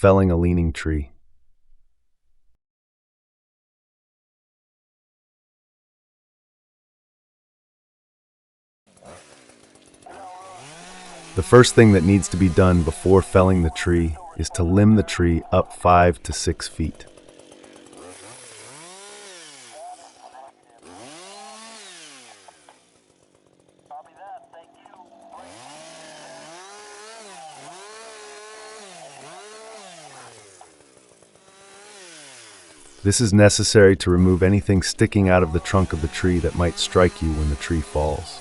Felling a leaning tree. The first thing that needs to be done before felling the tree is to limb the tree up 5 to 6 feet. This is necessary to remove anything sticking out of the trunk of the tree that might strike you when the tree falls.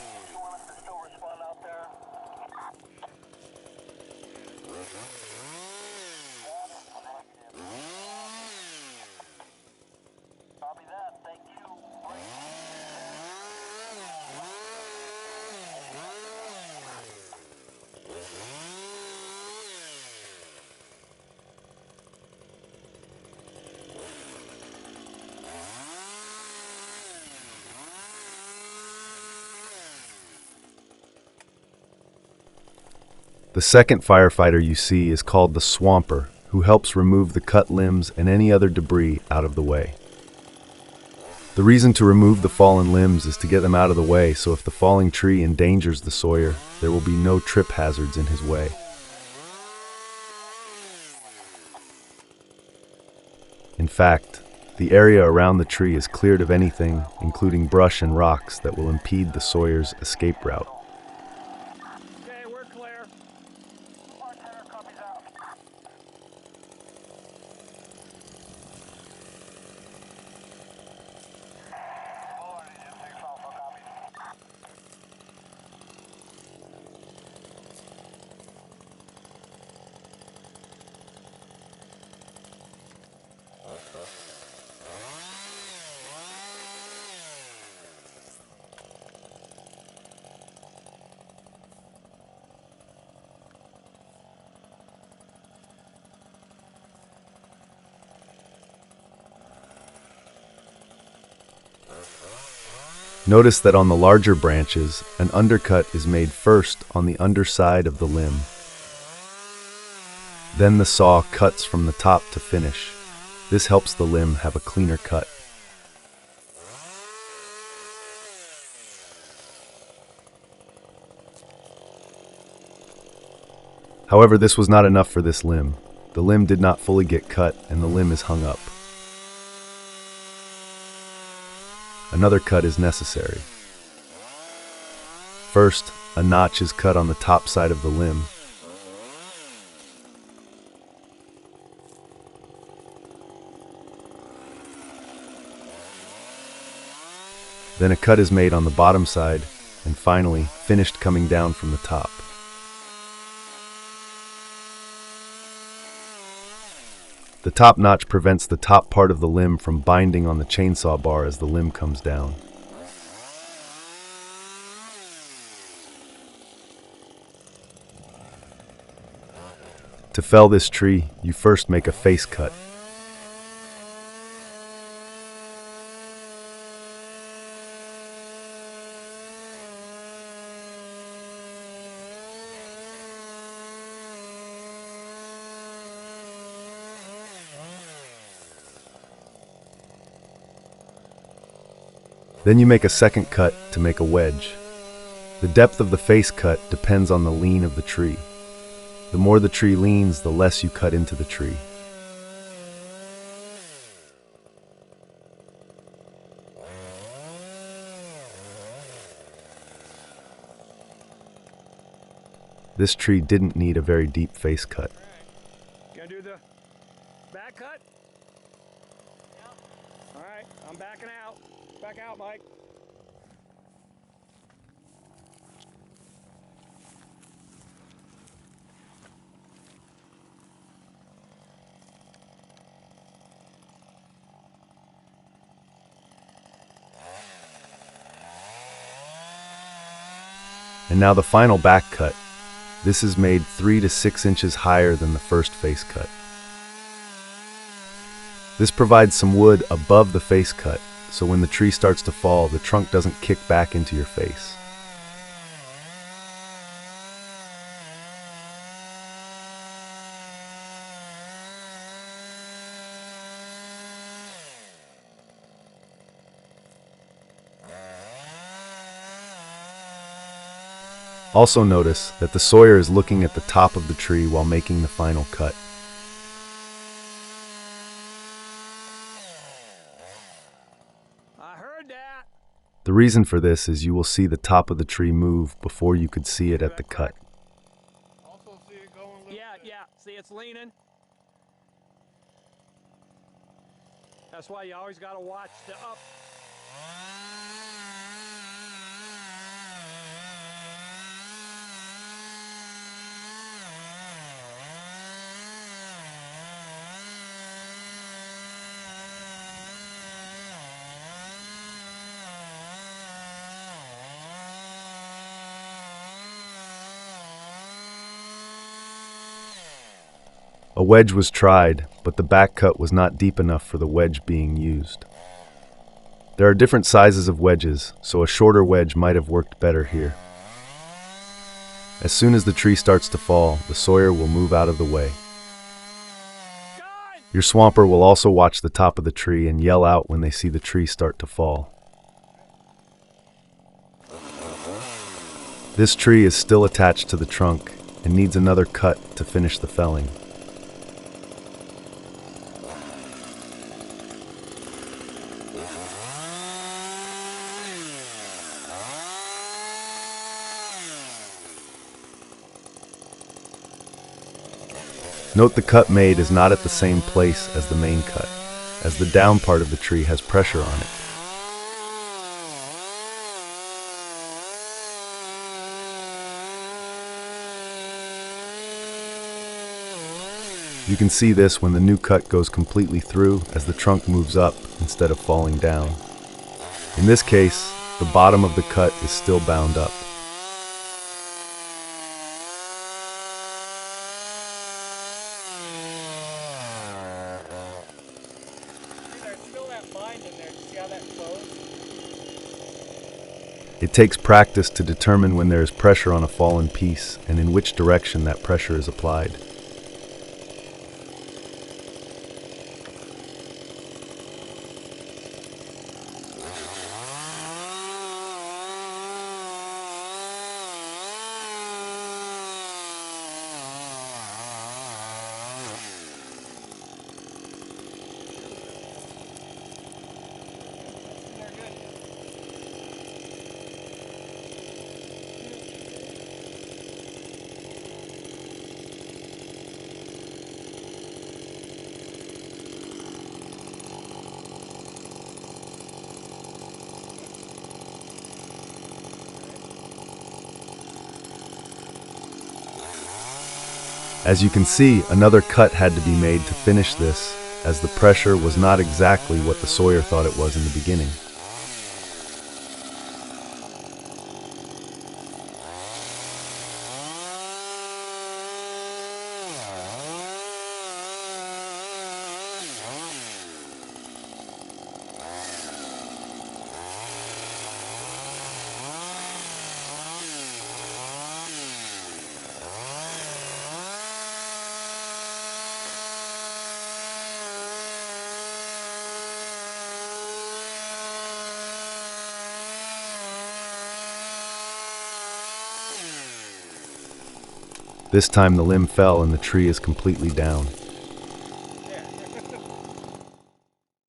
The second firefighter you see is called the swamper, who helps remove the cut limbs and any other debris out of the way. The reason to remove the fallen limbs is to get them out of the way, so if the falling tree endangers the Sawyer, there will be no trip hazards in his way. In fact, the area around the tree is cleared of anything, including brush and rocks, that will impede the Sawyer's escape route. Notice that on the larger branches, an undercut is made first on the underside of the limb. Then the saw cuts from the top to finish. This helps the limb have a cleaner cut. However, this was not enough for this limb. The limb did not fully get cut, and the limb is hung up. Another cut is necessary. First, a notch is cut on the top side of the limb. Then a cut is made on the bottom side, and finally, finished coming down from the top. The top notch prevents the top part of the limb from binding on the chainsaw bar as the limb comes down. To fell this tree, you first make a face cut. Then you make a second cut to make a wedge. The depth of the face cut depends on the lean of the tree. The more the tree leans, the less you cut into the tree. This tree didn't need a very deep face cut. Gonna do the back cut? Yep. All right, I'm backing out. Back out, Mike. And now the final back cut. This is made 3 to 6 inches higher than the first face cut. This provides some wood above the face cut, so when the tree starts to fall, the trunk doesn't kick back into your face. Also notice that the Sawyer is looking at the top of the tree while making the final cut. I heard that. The reason for this is you will see the top of the tree move before you could see it at the cut. Also see it going a little Yeah, bit. yeah. See, it's leaning. That's why you always got to watch the up. A wedge was tried, but the back cut was not deep enough for the wedge being used. There are different sizes of wedges, so a shorter wedge might have worked better here. As soon as the tree starts to fall, the Sawyer will move out of the way. God! Your swamper will also watch the top of the tree and yell out when they see the tree start to fall. This tree is still attached to the trunk and needs another cut to finish the felling. Note the cut made is not at the same place as the main cut, as the down part of the tree has pressure on it. You can see this when the new cut goes completely through as the trunk moves up instead of falling down. In this case, the bottom of the cut is still bound up. There's still that bind in there. See how that flows? It takes practice to determine when there is pressure on a fallen piece and in which direction that pressure is applied. They're good. As you can see, another cut had to be made to finish this, as the pressure was not exactly what the Sawyer thought it was in the beginning. This time the limb fell and the tree is completely down.